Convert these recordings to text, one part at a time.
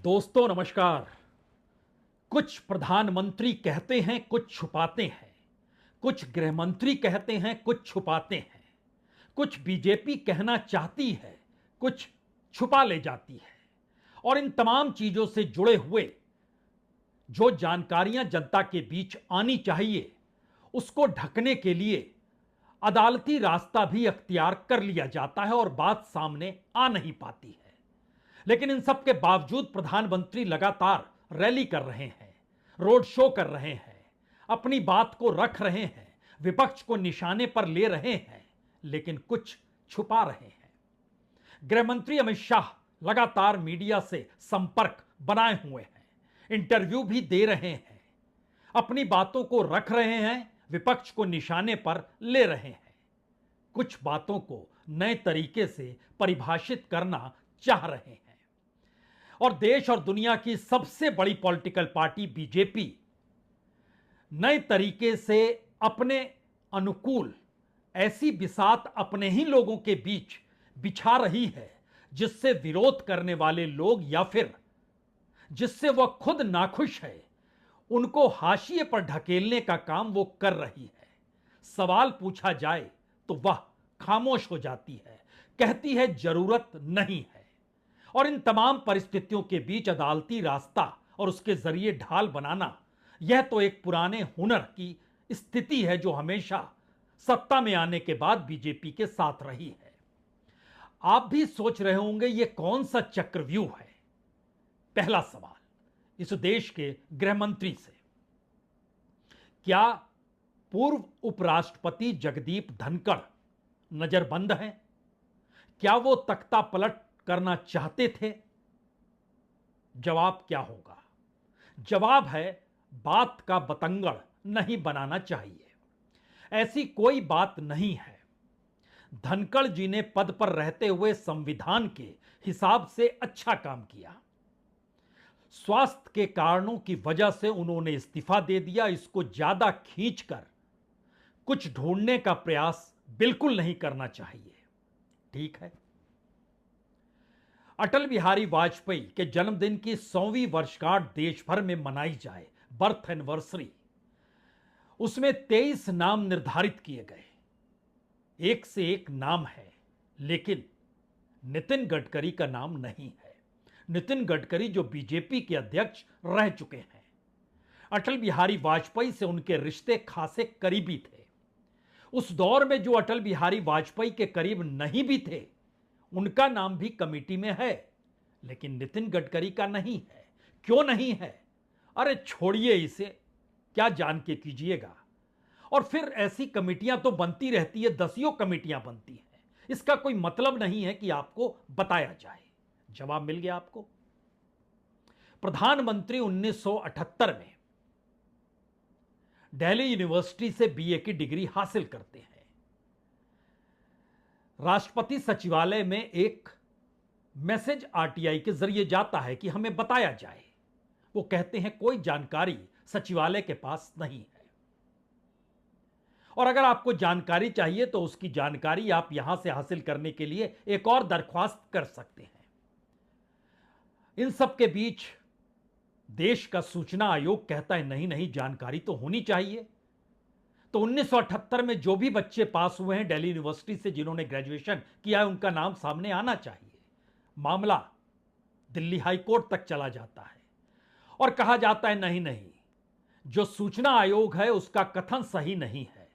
दोस्तों नमस्कार। कुछ प्रधानमंत्री कहते हैं, कुछ छुपाते हैं। कुछ गृह मंत्री कहते हैं, कुछ छुपाते हैं। कुछ बीजेपी कहना चाहती है, कुछ छुपा ले जाती है। और इन तमाम चीजों से जुड़े हुए जो जानकारियां जनता के बीच आनी चाहिए, उसको ढकने के लिए अदालती रास्ता भी अख्तियार कर लिया जाता है और बात सामने आ नहीं पाती है। लेकिन इन सब के बावजूद प्रधानमंत्री लगातार रैली कर रहे हैं, रोड शो कर रहे हैं, अपनी बात को रख रहे हैं, विपक्ष को निशाने पर ले रहे हैं, लेकिन कुछ छुपा रहे हैं। गृह मंत्री अमित शाह लगातार मीडिया से संपर्क बनाए हुए हैं, इंटरव्यू भी दे रहे हैं, अपनी बातों को रख रहे हैं, विपक्ष को निशाने पर ले रहे हैं। कुछ बातों को नए तरीके से परिभाषित करना चाह रहे हैं। और देश और दुनिया की सबसे बड़ी पॉलिटिकल पार्टी बीजेपी नए तरीके से अपने अनुकूल ऐसी बिसात अपने ही लोगों के बीच बिछा रही है, जिससे विरोध करने वाले लोग या फिर जिससे वह खुद नाखुश है, उनको हाशिए पर ढकेलने का काम वो कर रही है। सवाल पूछा जाए तो वह खामोश हो जाती है, कहती है जरूरत नहीं है। और इन तमाम परिस्थितियों के बीच अदालती रास्ता और उसके जरिए ढाल बनाना, यह तो एक पुराने हुनर की स्थिति है जो हमेशा सत्ता में आने के बाद बीजेपी के साथ रही है। आप भी सोच रहे होंगे ये कौन सा चक्रव्यूह है। पहला सवाल इस देश के गृह मंत्री से, क्या पूर्व उपराष्ट्रपति जगदीप धनखड़ नजरबंद हैं? क्या वो तख्ता पलट करना चाहते थे? जवाब क्या होगा? जवाब है, बात का बतंगड़ नहीं बनाना चाहिए। ऐसी कोई बात नहीं है। धनखड़ जी ने पद पर रहते हुए संविधान के हिसाब से अच्छा काम किया। स्वास्थ्य के कारणों की वजह से उन्होंने इस्तीफा दे दिया। इसको ज्यादा खींचकर कुछ ढूंढने का प्रयास बिल्कुल नहीं करना चाहिए। ठीक है, अटल बिहारी वाजपेयी के जन्मदिन की 100वीं वर्षगांठ देश भर में मनाई जाए, बर्थ एनिवर्सरी, उसमें 23 नाम निर्धारित किए गए। एक से एक नाम है, लेकिन नितिन गडकरी का नाम नहीं है। नितिन गडकरी जो बीजेपी के अध्यक्ष रह चुके हैं। अटल बिहारी वाजपेयी से उनके रिश्ते खासे करीबी थे। उस दौर में जो अटल बिहारी वाजपेयी के करीब नहीं भी थे, उनका नाम भी कमेटी में है, लेकिन नितिन गडकरी का नहीं है। क्यों नहीं है? अरे छोड़िए इसे, क्या जान के कीजिएगा। और फिर ऐसी कमेटियां तो बनती रहती है, दसियों कमेटियां बनती हैं। इसका कोई मतलब नहीं है कि आपको बताया जाए। जवाब मिल गया आपको। प्रधानमंत्री 1978 में दिल्ली यूनिवर्सिटी से बीए की डिग्री हासिल करते हैं। राष्ट्रपति सचिवालय में एक मैसेज आरटीआई के जरिए जाता है कि हमें बताया जाए। वो कहते हैं कोई जानकारी सचिवालय के पास नहीं है, और अगर आपको जानकारी चाहिए तो उसकी जानकारी आप यहां से हासिल करने के लिए एक और दरख्वास्त कर सकते हैं। इन सब के बीच देश का सूचना आयोग कहता है नहीं नहीं, जानकारी तो होनी चाहिए। तो 1978 में जो भी बच्चे पास हुए हैं दिल्ली यूनिवर्सिटी से, जिन्होंने ग्रेजुएशन किया है, उनका नाम सामने आना चाहिए। मामला दिल्ली हाई कोर्ट तक चला जाता है और कहा जाता है नहीं नहीं, जो सूचना आयोग है उसका कथन सही नहीं है,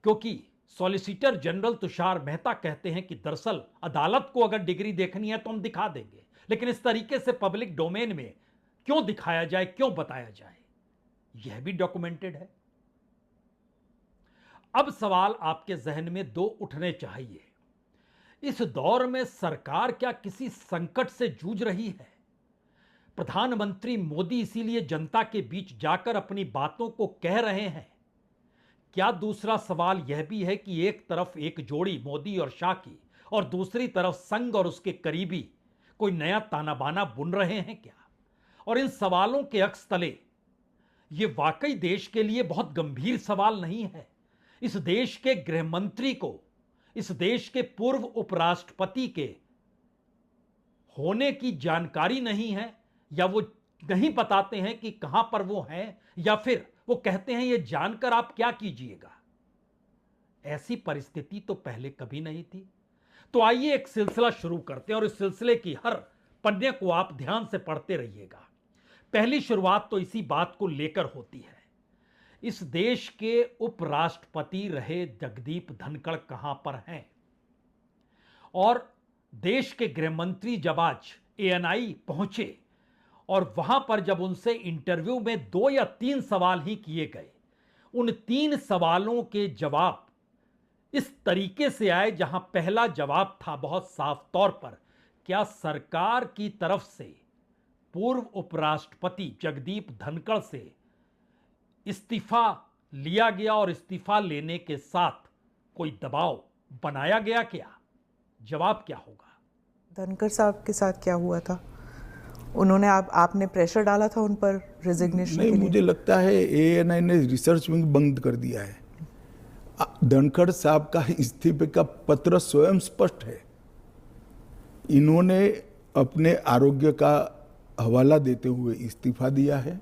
क्योंकि सॉलिसिटर जनरल तुषार मेहता कहते हैं कि दरअसल अदालत को अगर डिग्री देखनी है तो हम दिखा देंगे, लेकिन इस तरीके से पब्लिक डोमेन में क्यों दिखाया जाए, क्यों बताया जाए? यह भी डॉक्यूमेंटेड है। अब सवाल आपके जहन में दो उठने चाहिए। इस दौर में सरकार क्या किसी संकट से जूझ रही है? प्रधानमंत्री मोदी इसीलिए जनता के बीच जाकर अपनी बातों को कह रहे हैं। क्या दूसरा सवाल यह भी है कि एक तरफ एक जोड़ी मोदी और शाह की, और दूसरी तरफ संघ और उसके करीबी कोई नया ताना बाना बुन रहे हैं क्या? और इन सवालों के अक्स तले यह वाकई देश के लिए बहुत गंभीर सवाल नहीं है। इस देश के गृह मंत्री को इस देश के पूर्व उपराष्ट्रपति के होने की जानकारी नहीं है, या वो नहीं बताते हैं कि कहां पर वो हैं, या फिर वो कहते हैं ये जानकर आप क्या कीजिएगा। ऐसी परिस्थिति तो पहले कभी नहीं थी। तो आइए एक सिलसिला शुरू करते हैं और इस सिलसिले की हर पन्ने को आप ध्यान से पढ़ते रहिएगा। पहली शुरुआत तो इसी बात को लेकर होती है, इस देश के उपराष्ट्रपति रहे जगदीप धनखड़ कहां पर हैं। और देश के गृह मंत्री जब आज एएनआई पहुंचे और वहां पर जब उनसे इंटरव्यू में 2 या 3 सवाल ही किए गए, उन 3 सवालों के जवाब इस तरीके से आए, जहां पहला जवाब था बहुत साफ तौर पर, क्या सरकार की तरफ से पूर्व उपराष्ट्रपति जगदीप धनखड़ से इस्तीफा लिया गया और इस्तीफा लेने के साथ कोई दबाव बनाया गया क्या? जवाब क्या होगा? धनखड़ साहब के साथ क्या हुआ था? उन्होंने आपने प्रेशर डाला था उन पर रेजिग्नेशन के नहीं, लिए? मुझे लगता है एएनआई ने रिसर्च विंग बंद कर दिया है। धनखड़ साहब का इस्तीफे का पत्र स्वयं स्पष्ट है। इन्होंने अपने आरोग्य का हवाला देते हुए इस्तीफा दिया है,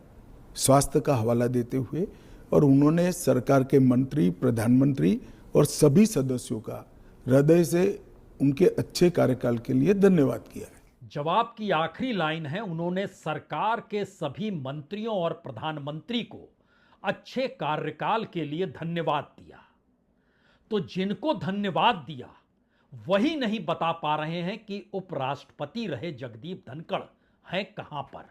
स्वास्थ्य का हवाला देते हुए, और उन्होंने सरकार के मंत्री, प्रधानमंत्री और सभी सदस्यों का हृदय से उनके अच्छे कार्यकाल के लिए धन्यवाद किया है। जवाब की आखिरी लाइन है, उन्होंने सरकार के सभी मंत्रियों और प्रधानमंत्री को अच्छे कार्यकाल के लिए धन्यवाद दिया। तो जिनको धन्यवाद दिया वही नहीं बता पा रहे हैं कि उपराष्ट्रपति रहे जगदीप धनखड़ हैं कहां पर,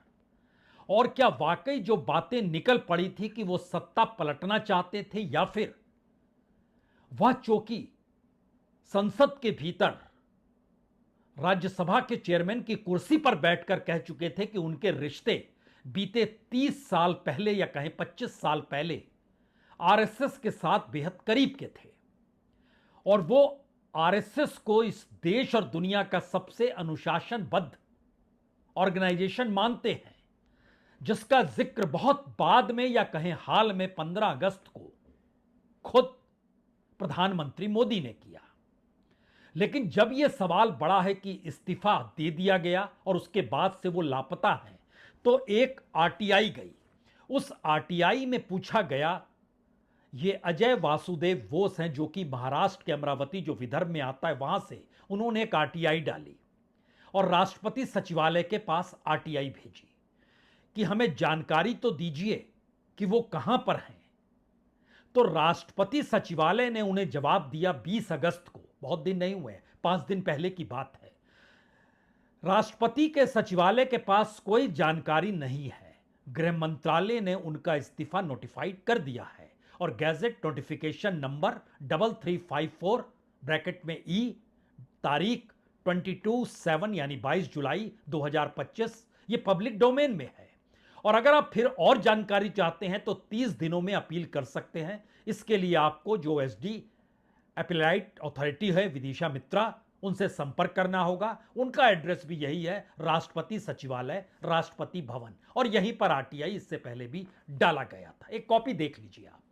और क्या वाकई जो बातें निकल पड़ी थी कि वो सत्ता पलटना चाहते थे, या फिर वह चौकी संसद के भीतर राज्यसभा के चेयरमैन की कुर्सी पर बैठकर कह चुके थे कि उनके रिश्ते बीते 30 साल पहले या कहें 25 साल पहले आरएसएस के साथ बेहद करीब के थे, और वो आरएसएस को इस देश और दुनिया का सबसे अनुशासनबद्ध ऑर्गेनाइजेशन मानते हैं, जिसका जिक्र बहुत बाद में या कहें हाल में 15 अगस्त को खुद प्रधानमंत्री मोदी ने किया। लेकिन जब यह सवाल बड़ा है कि इस्तीफा दे दिया गया और उसके बाद से वो लापता हैं, तो एक आरटीआई गई। उस आरटीआई में पूछा गया, ये अजय वासुदेव बोस हैं जो कि महाराष्ट्र के अमरावती जो विदर्भ में आता है वहां से, उन्होंने एक आरटीआई डाली और राष्ट्रपति सचिवालय के पास आरटीआई भेजी कि हमें जानकारी तो दीजिए कि वो कहां पर हैं। तो राष्ट्रपति सचिवालय ने उन्हें जवाब दिया 20 अगस्त को, बहुत दिन नहीं हुए, 5 दिन पहले की बात है। राष्ट्रपति के सचिवालय के पास कोई जानकारी नहीं है, गृह मंत्रालय ने उनका इस्तीफा नोटिफाइड कर दिया है और गैजेट नोटिफिकेशन नंबर 3354 ब्रैकेट में ई तारीख 22/7 यानी 22 जुलाई 2025 ये पब्लिक डोमेन में है। और अगर आप फिर और जानकारी चाहते हैं तो 30 दिनों में अपील कर सकते हैं। इसके लिए आपको जो एसडी अपीलाइट अथॉरिटी है विदिशा मित्रा, उनसे संपर्क करना होगा। उनका एड्रेस भी यही है, राष्ट्रपति सचिवालय, राष्ट्रपति भवन, और यहीं पर आरटीआई इससे पहले भी डाला गया था। एक कॉपी देख लीजिए आप।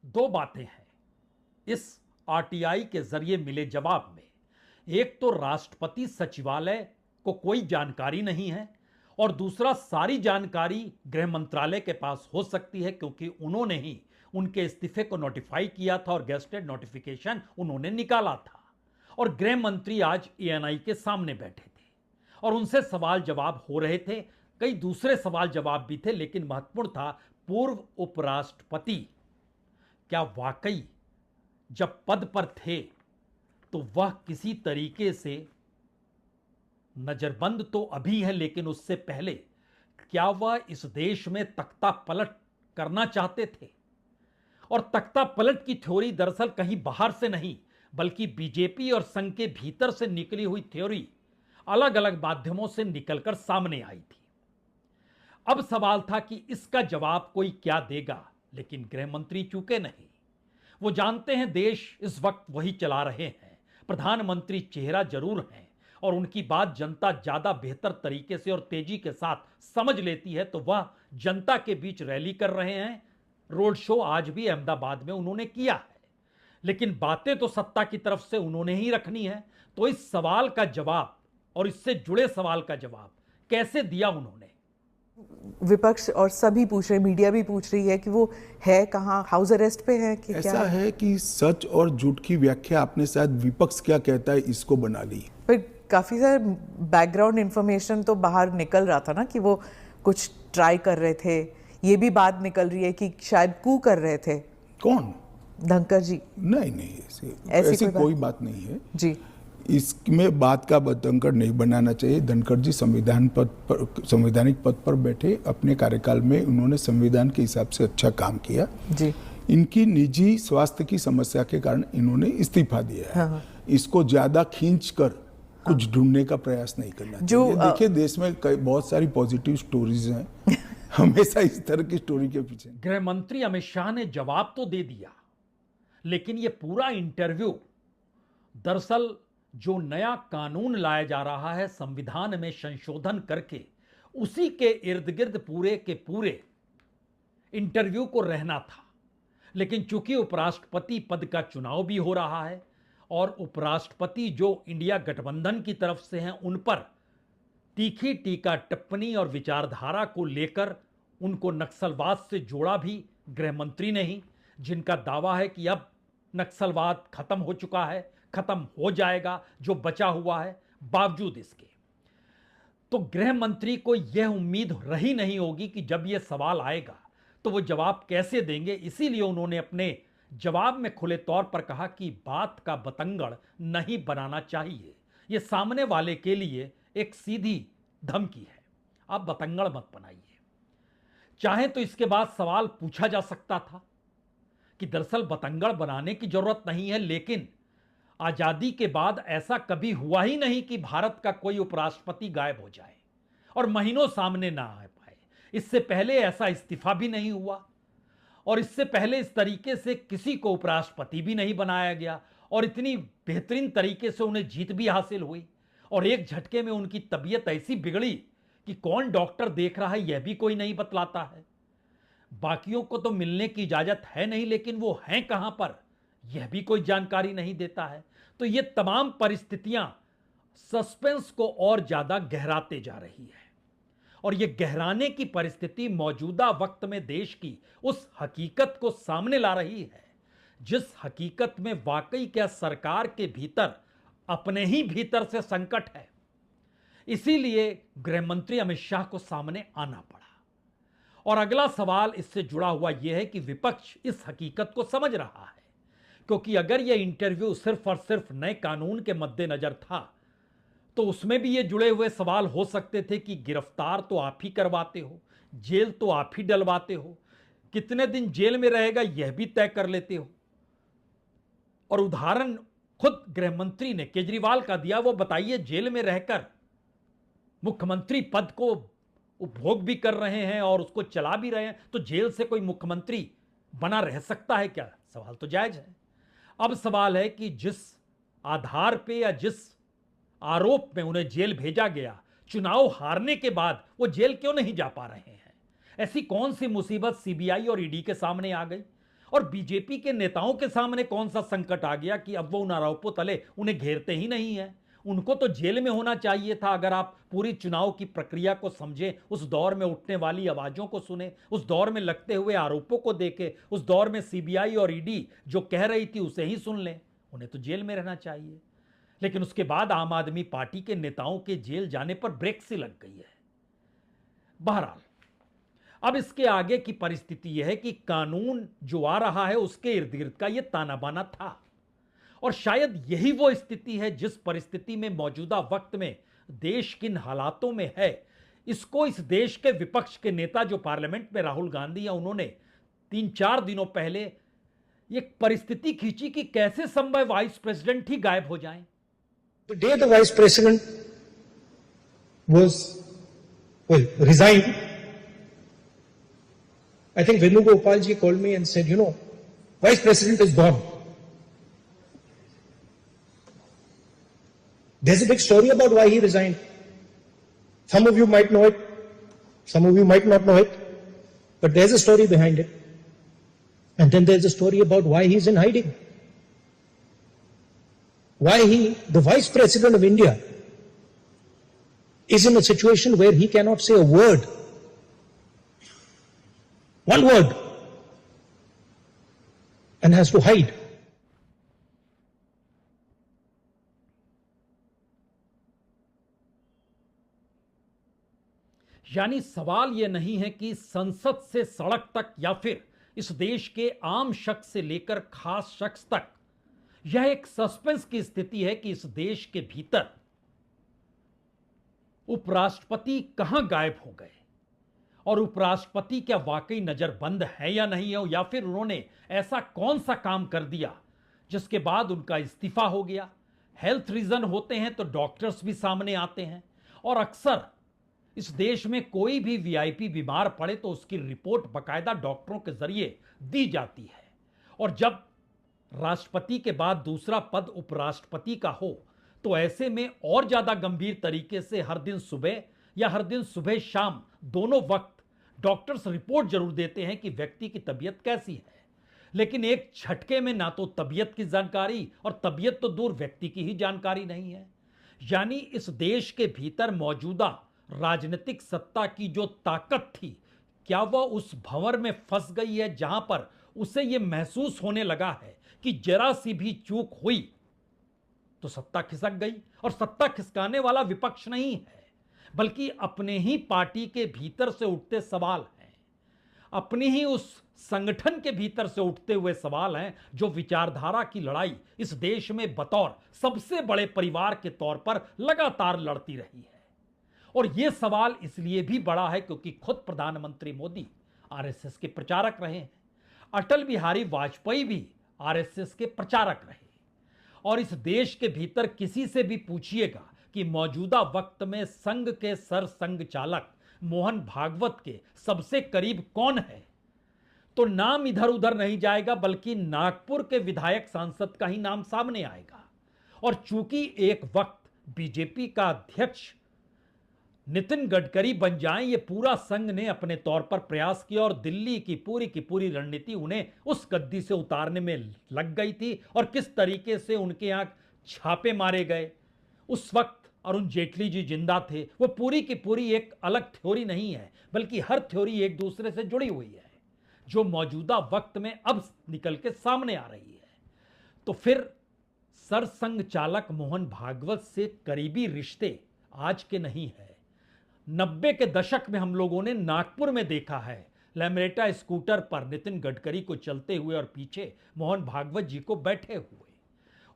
दो बातें हैं इस आरटीआई के जरिए मिले जवाब में। एक तो राष्ट्रपति सचिवालय को कोई जानकारी नहीं है, और दूसरा सारी जानकारी गृह मंत्रालय के पास हो सकती है क्योंकि उन्होंने ही उनके इस्तीफे को नोटिफाई किया था और गेस्टेड नोटिफिकेशन उन्होंने निकाला था। और गृह मंत्री आज एएनआई के सामने बैठे थे और उनसे सवाल जवाब हो रहे थे। कई दूसरे सवाल जवाब भी थे, लेकिन महत्वपूर्ण था पूर्व उपराष्ट्रपति क्या वाकई जब पद पर थे तो वह किसी तरीके से नजरबंद तो अभी है, लेकिन उससे पहले क्या वह इस देश में तख्ता पलट करना चाहते थे? और तख्ता पलट की थ्योरी दरअसल कहीं बाहर से नहीं बल्कि बीजेपी और संघ के भीतर से निकली हुई थ्योरी अलग अलग माध्यमों से निकलकर सामने आई थी। अब सवाल था कि इसका जवाब कोई क्या देगा, लेकिन गृह मंत्री चूके नहीं। वो जानते हैं देश इस वक्त वही चला रहे हैं, प्रधानमंत्री चेहरा जरूर हैं और उनकी बात जनता ज्यादा बेहतर तरीके से और तेजी के साथ समझ लेती है, तो वह जनता के बीच रैली कर रहे हैं। रोड शो आज भी अहमदाबाद में उन्होंने किया है, लेकिन बातें तो सत्ता की तरफ से उन्होंने ही रखनी है। तो इस सवाल का जवाब और इससे जुड़े सवाल का जवाब कैसे दिया उन्होंने? विपक्ष और सभी पूछ रहे, मीडिया भी पूछ रही है कि वो है कहाँ, हाउस अरेस्ट पे है कि ऐसा क्या है कि सच और झूठ की व्याख्या आपने शायद विपक्ष क्या कहता है इसको बना ली। पर काफी सारे बैकग्राउंड इंफॉर्मेशन तो बाहर निकल रहा था ना कि वो कुछ ट्राई कर रहे थे। ये भी बात निकल रही है कि शायद कू कर रहे थे। कौन? धनखड़ जी। नहीं, ऐसी कोई बात नहीं है जी। इसमें बात का बतंगड़ नहीं बनाना चाहिए। धनखड़ जी संवैधानिक पद पर बैठे, अपने कार्यकाल में उन्होंने संविधान के हिसाब से अच्छा काम किया जी। इनकी निजी स्वास्थ्य की समस्या के कारण इन्होंने इस्तीफा दिया है। हाँ। इसको ज्यादा खींच कर कुछ ढूंढने का प्रयास नहीं करना चाहिए। देखिए देश में बहुत सारी पॉजिटिव स्टोरीज हैं हमेशा इस तरह की स्टोरी के पीछे। गृह मंत्री अमित शाह ने जवाब तो दे दिया, लेकिन यह पूरा इंटरव्यू दरअसल जो नया कानून लाया जा रहा है संविधान में संशोधन करके, उसी के इर्द गिर्द पूरे के पूरे इंटरव्यू को रहना था। लेकिन चूंकि उपराष्ट्रपति पद का चुनाव भी हो रहा है और उपराष्ट्रपति जो इंडिया गठबंधन की तरफ से हैं, उन पर तीखी टीका टिप्पणी और विचारधारा को लेकर उनको नक्सलवाद से जोड़ा भी गृह मंत्री ने ही, जिनका दावा है कि अब नक्सलवाद खत्म हो चुका है, खत्म हो जाएगा जो बचा हुआ है। बावजूद इसके तो गृह मंत्री को यह उम्मीद रही नहीं होगी कि जब यह सवाल आएगा तो वो जवाब कैसे देंगे। इसीलिए उन्होंने अपने जवाब में खुले तौर पर कहा कि बात का बतंगड़ नहीं बनाना चाहिए। यह सामने वाले के लिए एक सीधी धमकी है, आप बतंगड़ मत बनाइए। चाहे तो इसके बाद सवाल पूछा जा सकता था कि दरअसल बतंगड़ बनाने की जरूरत नहीं है, लेकिन आजादी के बाद ऐसा कभी हुआ ही नहीं कि भारत का कोई उपराष्ट्रपति गायब हो जाए और महीनों सामने ना आ पाए। इससे पहले ऐसा इस्तीफा भी नहीं हुआ और इससे पहले इस तरीके से किसी को उपराष्ट्रपति भी नहीं बनाया गया और इतनी बेहतरीन तरीके से उन्हें जीत भी हासिल हुई और एक झटके में उनकी तबीयत ऐसी बिगड़ी कि कौन डॉक्टर देख रहा है यह भी कोई नहीं बतलाता है। बाकियों को तो मिलने की इजाजत है नहीं, लेकिन वो हैं कहां पर यह भी कोई जानकारी नहीं देता है। तो ये तमाम परिस्थितियां सस्पेंस को और ज्यादा गहराते जा रही है और ये गहराने की परिस्थिति मौजूदा वक्त में देश की उस हकीकत को सामने ला रही है जिस हकीकत में वाकई क्या सरकार के भीतर अपने ही भीतर से संकट है। इसीलिए गृह मंत्री अमित शाह को सामने आना पड़ा और अगला सवाल इससे जुड़ा हुआ यह है कि विपक्ष इस हकीकत को समझ रहा है, क्योंकि अगर यह इंटरव्यू सिर्फ और सिर्फ नए कानून के मद्देनजर था तो उसमें भी ये जुड़े हुए सवाल हो सकते थे कि गिरफ्तार तो आप ही करवाते हो, जेल तो आप ही डलवाते हो, कितने दिन जेल में रहेगा यह भी तय कर लेते हो। और उदाहरण खुद गृह मंत्री ने केजरीवाल का दिया, वो बताइए जेल में रहकर मुख्यमंत्री पद को उपभोग भी कर रहे हैं और उसको चला भी रहे हैं, तो जेल से कोई मुख्यमंत्री बना रह सकता है क्या? सवाल तो जायज है। अब सवाल है कि जिस आधार पे या जिस आरोप में उन्हें जेल भेजा गया, चुनाव हारने के बाद वो जेल क्यों नहीं जा पा रहे हैं? ऐसी कौन सी मुसीबत सीबीआई और ईडी के सामने आ गई और बीजेपी के नेताओं के सामने कौन सा संकट आ गया कि अब वो उन आरोपों तले उन्हें घेरते ही नहीं है? उनको तो जेल में होना चाहिए था। अगर आप पूरी चुनाव की प्रक्रिया को समझें, उस दौर में उठने वाली आवाजों को सुने, उस दौर में लगते हुए आरोपों को देखें, उस दौर में सीबीआई और ईडी जो कह रही थी उसे ही सुन लें, उन्हें तो जेल में रहना चाहिए। लेकिन उसके बाद आम आदमी पार्टी के नेताओं के जेल जाने पर ब्रेक सी लग गई है। बहरहाल अब इसके आगे की परिस्थिति यह है कि कानून जो आ रहा है उसके इर्द गिर्द का यह ताना बाना था और शायद यही वो स्थिति है जिस परिस्थिति में मौजूदा वक्त में देश किन हालातों में है, इसको इस देश के विपक्ष के नेता जो पार्लियामेंट में राहुल गांधी हैं, उन्होंने 3-4 दिनों पहले एक परिस्थिति खींची कि कैसे संभव वाइस प्रेसिडेंट ही गायब हो जाएं। The day the vice president resigned, I think Venugopal ji called me and said, vice president is gone. There's a big story about why he resigned. Some of you might know it, some of you might not know it. But there's a story behind it. And then there's a story about why he's in hiding. Why the Vice President of India, is in a situation where he cannot say a word. One word. And has to hide. यानी सवाल यह नहीं है कि संसद से सड़क तक या फिर इस देश के आम शख्स से लेकर खास शख्स तक यह एक सस्पेंस की स्थिति है कि इस देश के भीतर उपराष्ट्रपति कहां गायब हो गए और उपराष्ट्रपति क्या वाकई नजरबंद है या नहीं है, या फिर उन्होंने ऐसा कौन सा काम कर दिया जिसके बाद उनका इस्तीफा हो गया। हेल्थ रीजन होते हैं तो डॉक्टर्स भी सामने आते हैं और अक्सर इस देश में कोई भी वीआईपी बीमार पड़े तो उसकी रिपोर्ट बकायदा डॉक्टरों के जरिए दी जाती है। और जब राष्ट्रपति के बाद दूसरा पद उपराष्ट्रपति का हो तो ऐसे में और ज्यादा गंभीर तरीके से हर दिन सुबह या हर दिन सुबह शाम दोनों वक्त डॉक्टर्स रिपोर्ट जरूर देते हैं कि व्यक्ति की तबीयत कैसी है, लेकिन एक झटके में ना तो तबीयत की जानकारी और तबीयत तो दूर व्यक्ति की ही जानकारी नहीं है। यानी इस देश के भीतर मौजूदा राजनीतिक सत्ता की जो ताकत थी, क्या वह उस भंवर में फंस गई है जहां पर उसे यह महसूस होने लगा है कि जरा सी भी चूक हुई तो सत्ता खिसक गई। और सत्ता खिसकाने वाला विपक्ष नहीं है, बल्कि अपने ही पार्टी के भीतर से उठते सवाल हैं, अपनी ही उस संगठन के भीतर से उठते हुए सवाल हैं जो विचारधारा की लड़ाई इस देश में बतौर सबसे बड़े परिवार के तौर पर लगातार लड़ती रही है। और यह सवाल इसलिए भी बड़ा है क्योंकि खुद प्रधानमंत्री मोदी आरएसएस के प्रचारक रहे हैं, अटल बिहारी वाजपेयी भी आरएसएस के प्रचारक रहे। और इस देश के भीतर किसी से भी पूछिएगा कि मौजूदा वक्त में संघ के सरसंघ चालक मोहन भागवत के सबसे करीब कौन है, तो नाम इधर उधर नहीं जाएगा, बल्कि नागपुर के विधायक सांसद का ही नाम सामने आएगा। और चूंकि एक वक्त बीजेपी का अध्यक्ष नितिन गडकरी बन जाएं, ये पूरा संघ ने अपने तौर पर प्रयास किया और दिल्ली की पूरी रणनीति उन्हें उस गद्दी से उतारने में लग गई थी। और किस तरीके से उनके यहां छापे मारे गए, उस वक्त अरुण जेटली जी जिंदा थे, वो पूरी की पूरी एक अलग थ्योरी नहीं है, बल्कि हर थ्योरी एक दूसरे से जुड़ी हुई है जो मौजूदा वक्त में अब निकल के सामने आ रही है। तो फिर सरसंघ चालक मोहन भागवत से करीबी रिश्ते आज के नहीं है। 90 के दशक में हम लोगों ने नागपुर में देखा है लैमरेटा स्कूटर पर नितिन गडकरी को चलते हुए और पीछे मोहन भागवत जी को बैठे हुए।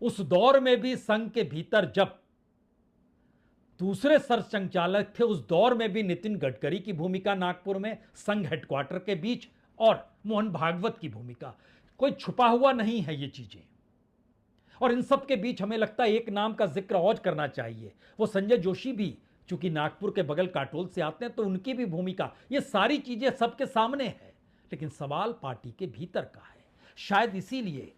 उस दौर में भी संघ के भीतर जब दूसरे सरसंघचालक थे, उस दौर में भी नितिन गडकरी की भूमिका नागपुर में संघ हेडक्वार्टर के बीच और मोहन भागवत की भूमिका, कोई छुपा हुआ नहीं है ये चीजें। और इन सब के बीच हमें लगता है एक नाम का जिक्र और करना चाहिए, वो संजय जोशी भी चूंकि नागपुर के बगल काटोल से आते हैं तो उनकी भी भूमिका, ये सारी चीजें सबके सामने है। लेकिन सवाल पार्टी के भीतर का है। शायद इसीलिए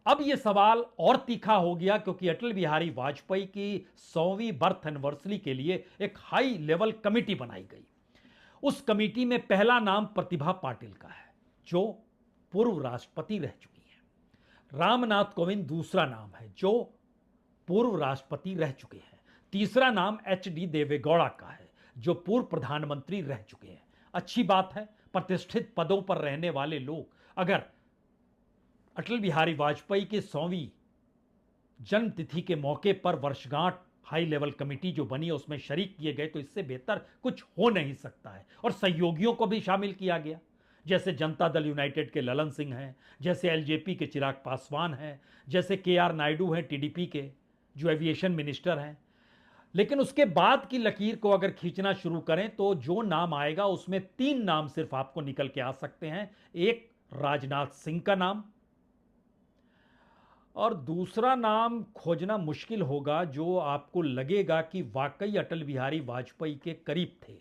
अब यह सवाल और तीखा हो गया क्योंकि अटल बिहारी वाजपेयी की 100वीं बर्थ एनिवर्सरी के लिए एक हाई लेवल कमेटी बनाई गई। उस कमेटी में पहला नाम प्रतिभा पाटिल का है जो पूर्व राष्ट्रपति रह चुकी हैं। रामनाथ कोविंद दूसरा नाम है जो पूर्व राष्ट्रपति रह चुके हैं। तीसरा नाम एच.डी. देवेगौड़ा का है जो पूर्व प्रधानमंत्री रह चुके हैं। अच्छी बात है, प्रतिष्ठित पदों पर रहने वाले लोग अगर अटल बिहारी वाजपेयी की 100वीं जन्म तिथि के मौके पर वर्षगांठ हाई लेवल कमेटी जो बनी उसमें शरीक किए गए तो इससे बेहतर कुछ हो नहीं सकता है। और सहयोगियों को भी शामिल किया गया, जैसे जनता दल यूनाइटेड के ललन सिंह हैं, जैसे एलजेपी के चिराग पासवान हैं, जैसे के.आर. नायडू हैं टीडीपी के जो एविएशन मिनिस्टर हैं। लेकिन उसके बाद की लकीर को अगर खींचना शुरू करें तो जो नाम आएगा उसमें 3 नाम सिर्फ आपको निकल के आ सकते हैं। एक राजनाथ सिंह का नाम और दूसरा नाम खोजना मुश्किल होगा जो आपको लगेगा कि वाकई अटल बिहारी वाजपेयी के करीब थे,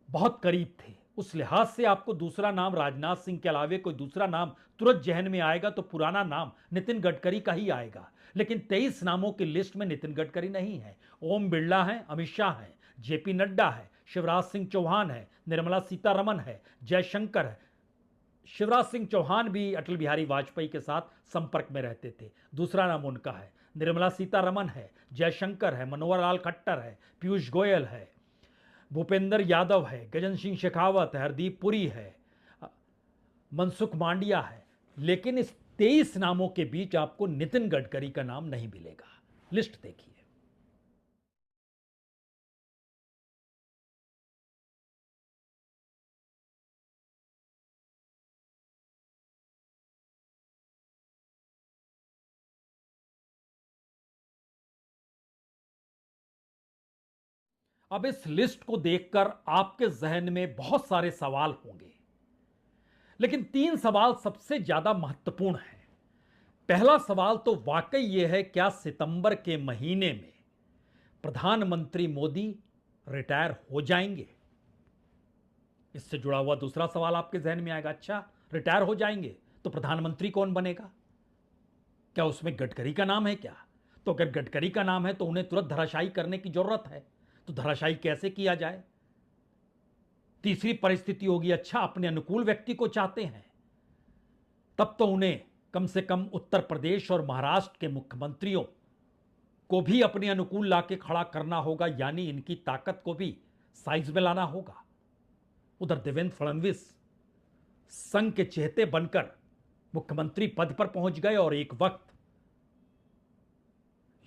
बहुत करीब थे। उस लिहाज से आपको दूसरा नाम राजनाथ सिंह के अलावे कोई दूसरा नाम तुरंत जहन में आएगा तो पुराना नाम नितिन गडकरी का ही आएगा। लेकिन 23 नामों की लिस्ट में नितिन गडकरी नहीं है। ओम बिरला हैं, अमित शाह हैं, जेपी नड्डा है, शिवराज सिंह चौहान है, निर्मला सीतारमण है, जयशंकर है। शिवराज सिंह चौहान भी अटल बिहारी वाजपेयी के साथ संपर्क में रहते थे, दूसरा नाम उनका है। निर्मला सीतारमण है, जयशंकर है, मनोहर लाल खट्टर है, पीयूष गोयल है, भूपेंद्र यादव है, गजेंद्र सिंह शेखावत है, हरदीप पुरी है, मनसुख मांडविया है। लेकिन इस 23 नामों के बीच आपको नितिन गडकरी का नाम नहीं मिलेगा। लिस्ट देखिए। अब इस लिस्ट को देखकर आपके जहन में बहुत सारे सवाल होंगे, लेकिन 3 सवाल सबसे ज्यादा महत्वपूर्ण हैं। पहला सवाल तो वाकई यह है, क्या सितंबर के महीने में प्रधानमंत्री मोदी रिटायर हो जाएंगे? इससे जुड़ा हुआ दूसरा सवाल आपके जहन में आएगा, अच्छा रिटायर हो जाएंगे तो प्रधानमंत्री कौन बनेगा? क्या उसमें गडकरी का नाम है क्या? तो अगर गडकरी का नाम है तो उन्हें तुरंत धराशायी करने की जरूरत है। तो धराशायी कैसे किया जाए? तीसरी परिस्थिति होगी, अच्छा अपने अनुकूल व्यक्ति को चाहते हैं, तब तो उन्हें कम से कम उत्तर प्रदेश और महाराष्ट्र के मुख्यमंत्रियों को भी अपने अनुकूल लाके खड़ा करना होगा, यानी इनकी ताकत को भी साइज में लाना होगा। उधर देवेंद्र फडणवीस संघ के चहेते बनकर मुख्यमंत्री पद पर पहुंच गए और एक वक्त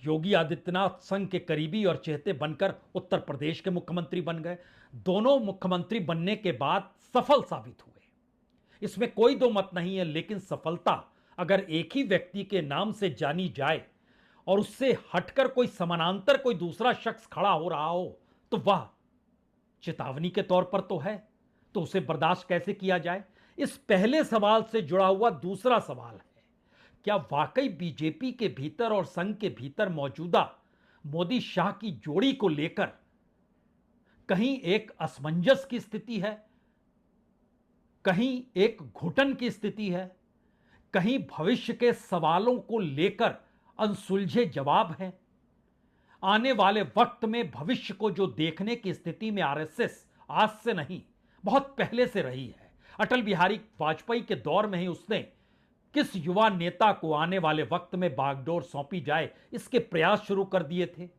योगी आदित्यनाथ संघ के करीबी और चहेते बनकर उत्तर प्रदेश के मुख्यमंत्री बन गए। दोनों मुख्यमंत्री बनने के बाद सफल साबित हुए, इसमें कोई दो मत नहीं है। लेकिन सफलता अगर एक ही व्यक्ति के नाम से जानी जाए और उससे हटकर कोई समानांतर कोई दूसरा शख्स खड़ा हो रहा हो तो वह चेतावनी के तौर पर तो है, तो उसे बर्दाश्त कैसे किया जाए? इस पहले सवाल से जुड़ा हुआ दूसरा सवाल है, क्या वाकई बीजेपी के भीतर और संघ के भीतर मौजूदा मोदी शाह की जोड़ी को लेकर कहीं एक असमंजस की स्थिति है, कहीं एक घुटन की स्थिति है, कहीं भविष्य के सवालों को लेकर अनसुलझे जवाब हैं? आने वाले वक्त में भविष्य को जो देखने की स्थिति में आरएसएस आज से नहीं बहुत पहले से रही है। अटल बिहारी वाजपेयी के दौर में ही उसने किस युवा नेता को आने वाले वक्त में बागडोर सौंपी जाए इसके प्रयास शुरू कर दिए थे।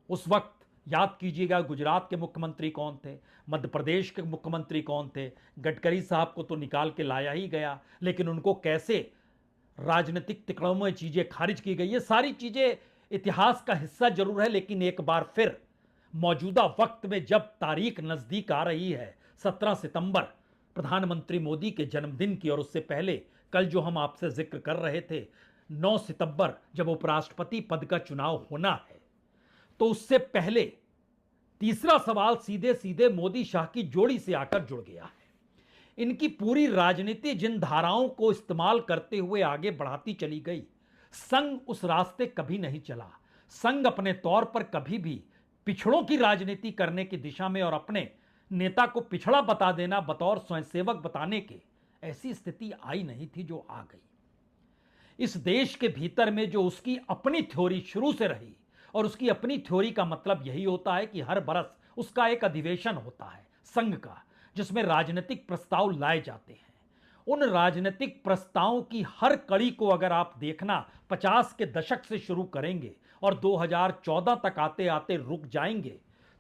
उस वक्त याद कीजिएगा, गुजरात के मुख्यमंत्री कौन थे, मध्य प्रदेश के मुख्यमंत्री कौन थे। गडकरी साहब को तो निकाल के लाया ही गया, लेकिन उनको कैसे राजनीतिक तिकड़ों में चीजें खारिज की गई, ये सारी चीजें इतिहास का हिस्सा जरूर है। लेकिन एक बार फिर मौजूदा वक्त में जब तारीख नजदीक आ रही है 17 सितंबर प्रधानमंत्री मोदी के जन्मदिन की, और उससे पहले कल जो हम आपसे जिक्र कर रहे थे 9 सितंबर जब उपराष्ट्रपति पद का चुनाव होना है, तो उससे पहले तीसरा सवाल सीधे सीधे मोदी शाह की जोड़ी से आकर जुड़ गया है। इनकी पूरी राजनीति जिन धाराओं को इस्तेमाल करते हुए आगे बढ़ाती चली गई, संघ उस रास्ते कभी नहीं चला। संघ अपने तौर पर कभी भी पिछड़ों की राजनीति करने की दिशा में और अपने नेता को पिछड़ा बता देना, बतौर स्वयंसेवक बताने के, ऐसी स्थिति आई नहीं थी जो आ गई। इस देश के भीतर में जो उसकी अपनी थ्योरी शुरू से रही, और उसकी अपनी थ्योरी का मतलब यही होता है कि हर बरस उसका एक अधिवेशन होता है संघ का, जिसमें राजनीतिक प्रस्ताव लाए जाते हैं। उन राजनीतिक प्रस्तावों की हर कड़ी को अगर आप देखना 50 के दशक से शुरू करेंगे और 2014 तक आते आते रुक जाएंगे,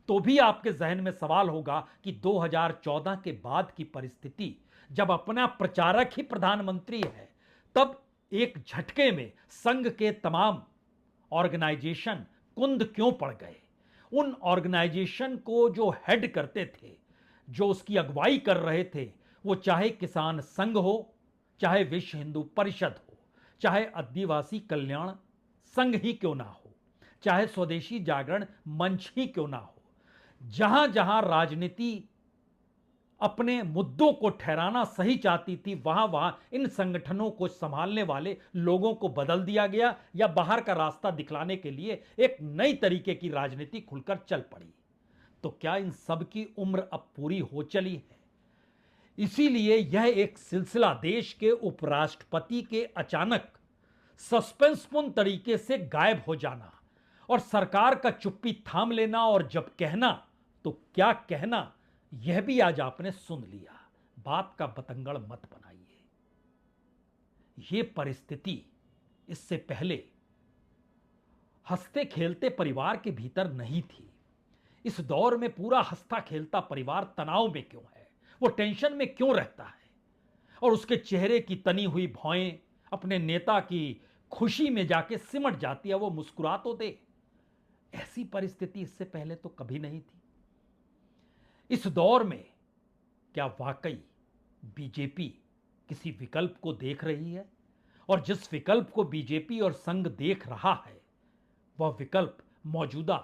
तो भी आपके जहन में सवाल होगा कि 2014 के बाद की परिस्थिति, जब अपना प्रचारक ही प्रधानमंत्री है, तब एक झटके में संघ के तमाम ऑर्गेनाइजेशन कुंद क्यों पड़ गए। उन ऑर्गेनाइजेशन को जो हेड करते थे, जो उसकी अगुवाई कर रहे थे, वो चाहे किसान संघ हो, चाहे विश्व हिंदू परिषद हो, चाहे आदिवासी कल्याण संघ ही क्यों ना हो, चाहे स्वदेशी जागरण मंच ही क्यों ना हो, जहां जहां राजनीति अपने मुद्दों को ठहराना सही चाहती थी, वहां वहां इन संगठनों को संभालने वाले लोगों को बदल दिया गया, या बाहर का रास्ता दिखलाने के लिए एक नई तरीके की राजनीति खुलकर चल पड़ी। तो क्या इन सब की उम्र अब पूरी हो चली है? इसीलिए यह एक सिलसिला देश के उपराष्ट्रपति के अचानक सस्पेंसपूर्ण तरीके से गायब हो जाना और सरकार का चुप्पी थाम लेना, और जब कहना तो क्या कहना, यह भी आज आपने सुन लिया, बात का बतंगड़ मत बनाइए। ये परिस्थिति इससे पहले हंसते खेलते परिवार के भीतर नहीं थी। इस दौर में पूरा हंसता खेलता परिवार तनाव में क्यों है, वो टेंशन में क्यों रहता है, और उसके चेहरे की तनी हुई भौएं अपने नेता की खुशी में जाके सिमट जाती है, वो मुस्कुरा तो दे। ऐसी परिस्थिति इससे पहले तो कभी नहीं थी। इस दौर में क्या वाकई बीजेपी किसी विकल्प को देख रही है, और जिस विकल्प को बीजेपी और संघ देख रहा है वह विकल्प मौजूदा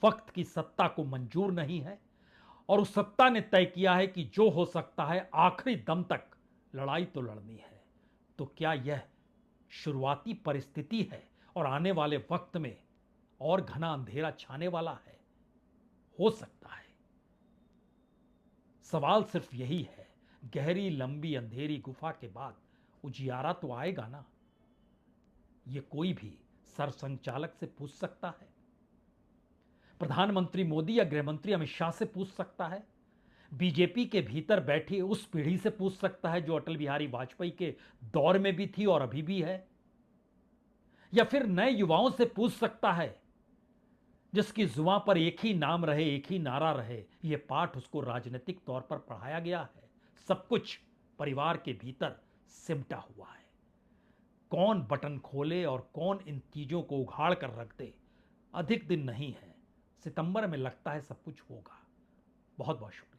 वक्त की सत्ता को मंजूर नहीं है, और उस सत्ता ने तय किया है कि जो हो सकता है आखिरी दम तक लड़ाई तो लड़नी है। तो क्या यह शुरुआती परिस्थिति है और आने वाले वक्त में और घना अंधेरा छाने वाला है? हो सकता है। सवाल सिर्फ यही है, गहरी लंबी अंधेरी गुफा के बाद उजियारा तो आएगा ना? यह कोई भी सरसंघचालक से पूछ सकता है, प्रधानमंत्री मोदी या गृहमंत्री अमित शाह से पूछ सकता है, बीजेपी के भीतर बैठी उस पीढ़ी से पूछ सकता है जो अटल बिहारी वाजपेयी के दौर में भी थी और अभी भी है, या फिर नए युवाओं से पूछ सकता है जिसकी जुबान पर एक ही नाम रहे, एक ही नारा रहे। यह पाठ उसको राजनीतिक तौर पर पढ़ाया गया है। सब कुछ परिवार के भीतर सिमटा हुआ है। कौन बटन खोले और कौन इन चीजों को उघाड़ कर रख दे, अधिक दिन नहीं है। सितंबर में लगता है सब कुछ होगा। बहुत बहुत शुक्रिया।